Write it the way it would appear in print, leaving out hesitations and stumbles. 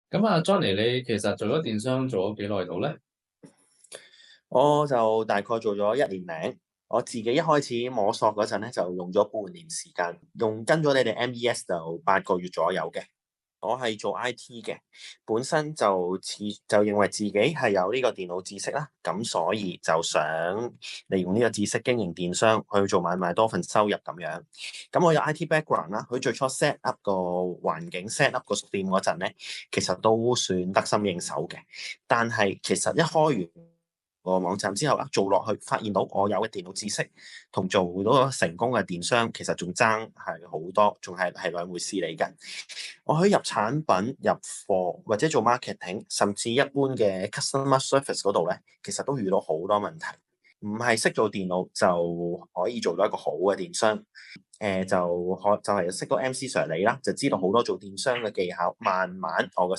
咁啊，Johnny，你其實做咗電商做咗幾耐度咧？我就大概做咗1年零，我自己一開始摸索嗰陣咧，就用咗半年時間，跟咗你哋 MES 就8個月左右嘅。我係做 IT 嘅，本身就認為自己係有呢個電腦知識啦，咁所以就想利用呢個知識經營電商去做買賣多份收入咁樣。咁我有 IT background 啦，佢最初 set up 個環境 set up 個店嗰陣咧，其實都算得心應手嘅。但係其實一開完個網站之後啦，做落去發現到我有嘅電腦知識同做到個成功嘅電商，其實仲爭係好多，仲係兩回事嚟嘅。我可以入產品、入貨或者做 marketing，甚至一般嘅 customer service 嗰度咧，其實都遇到好多問題。唔係識做電腦就可以做到一個好嘅電商。就係識到 MC Sir 你啦，就知道好多做電商嘅技巧。慢慢我個